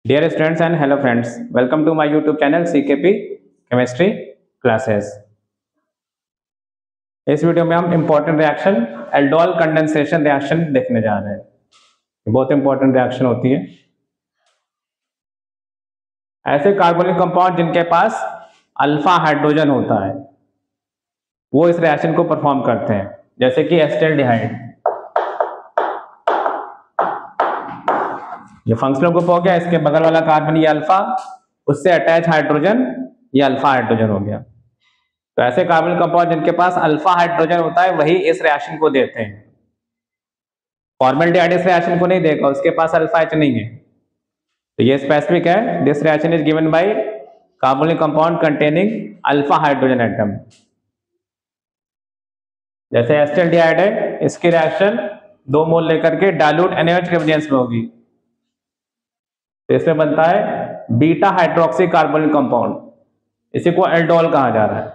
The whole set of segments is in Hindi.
Dear students and hello friends, welcome to my YouTube channel CKP Chemistry Classes। इस वीडियो में हम important reaction aldol condensation reaction देखने जा रहे हैं। बहुत इंपॉर्टेंट रिएक्शन होती है। ऐसे कार्बोनिक कंपाउंड जिनके पास अल्फा हाइड्रोजन होता है वो इस रिएक्शन को परफॉर्म करते हैं, जैसे कि एसिटाल्डिहाइड। ये फंक्शनल ग्रुप हो गया, इसके बगल वाला कार्बन ये अल्फा, उससे अटैच हाइड्रोजन ये अल्फा हाइड्रोजन हो गया। तो ऐसे कार्बनिक कंपाउंड जिनके पास अल्फा हाइड्रोजन होता है वही इस रिएक्शन को देते हैं। फॉर्मल्डिहाइड इस रिएक्शन को नहीं देगा, उसके पास अल्फा एच नहीं है। तो ये स्पेसिफिक है, this reaction is given by कार्बनिक compound containing alpha hydrogen atom. जैसे एसिटाल्डिहाइड है, इसकी रिएक्शन 2 मोल लेकर के डाइल्यूट NaOH के प्रेजेंस में होगी, तो इसमें बनता है बीटा हाइड्रोक्सी कार्बोनिक कंपाउंड। इसी को एल्डोल कहा जा रहा है।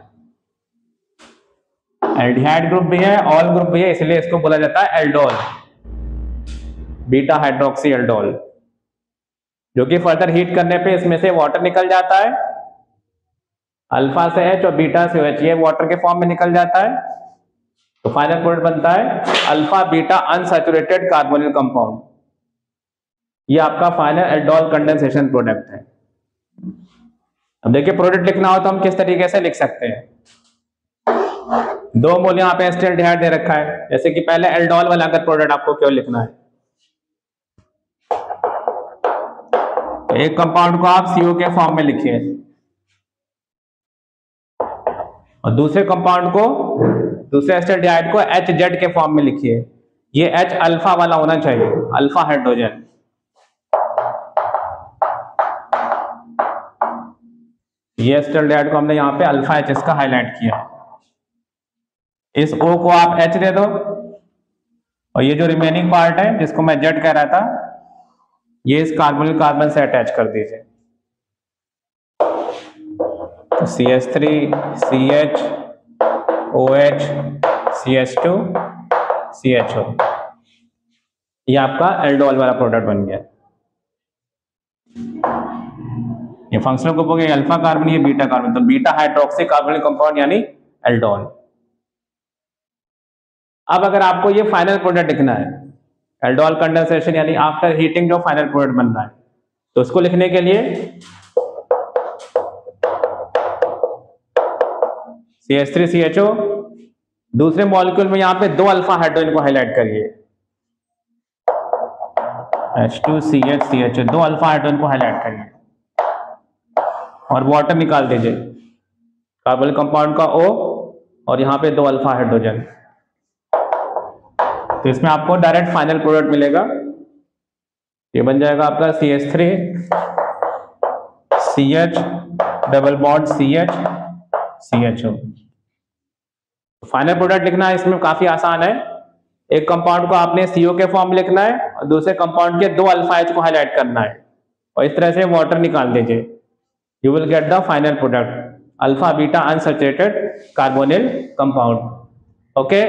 एल्डिहाइड ग्रुप भी है, ऑल ग्रुप भी है, इसलिए इसको बोला जाता है एल्डोल, बीटा हाइड्रोक्सी एल्डोल। जो कि फर्दर हीट करने पे इसमें से वाटर निकल जाता है, अल्फा से H और बीटा से OH, ये वाटर के फॉर्म में निकल जाता है। तो फाइनल प्रोडक्ट बनता है alpha beta unsaturated carbonyl compound. ये आपका फाइनल एल्डोल कंडेंसेशन प्रोडक्ट है। अब देखिए, प्रोडक्ट लिखना हो तो हम किस तरीके से लिख सकते हैं। 2 मोल यहाँ पे एसिटाल्डिहाइड दे रखा है, जैसे कि पहले एल्डोल वाला अगर प्रोडक्ट आपको क्यों लिखना है, एक कंपाउंड को आप CO के फॉर्म में लिखिए और दूसरे कंपाउंड को, दूसरे एसिटाल्डिहाइड को HZ के फॉर्म में लिखिए। ये H अल्फा वाला होना चाहिए, अल्फा हाइड्रोजन। ये एसिटाल्डिहाइड को हमने यहाँ पे अल्फा H इसका हाईलाइट किया। इस O को आप H दे दो और ये जो रिमेनिंग पार्ट है जिसको मैं Z कह रहा था, ये इस कार्बोनिल कार्बन से अटैच कर दीजिए। तो CH3 CH OH CH2 CHO, ये आपका एल्डोल वाला प्रोडक्ट बन गया। ये फंक्शनल ग्रुप हो गया, अल्फा कार्बन, ये बीटा कार्बन, तो बीटा हाइड्रोक्सी कार्बोनिल कंपाउंड यानी एल्डोल। अब अगर आपको ये फाइनल प्रोडक्ट लिखना है, एल्डोल कंडेंसेशन यानी आफ्टर हीटिंग जो फाइनल प्रोडक्ट बन रहा है, तो उसको लिखने के लिए CH3 CHO, दूसरे मॉलिक्यूल में यहाँ पे 2 अल्फा हाइड्रोजन को हाईलाइट करिए, H2CH CHO, 2 अल्फा हाइड्रोजन को हाईलाइट करिए और वाटर निकाल दीजिए, कार्बोनिल कंपाउंड का O और यहाँ पे 2 अल्फा हाइड्रोजन। तो इसमें आपको डायरेक्ट फाइनल प्रोडक्ट मिलेगा। ये बन जाएगा आपका CH3 CH double bond CH CHO। Final product लिखना है इसमें काफी आसान है। एक कंपाउंड को आपने CO के फॉर्म में लिखना है और दूसरे कंपाउंड के 2 अल्फा H को हाईलाइट करना है और इस तरह से वाटर निकाल दीजिए। You will get the final product alpha beta unsaturated carbonyl compound. Okay.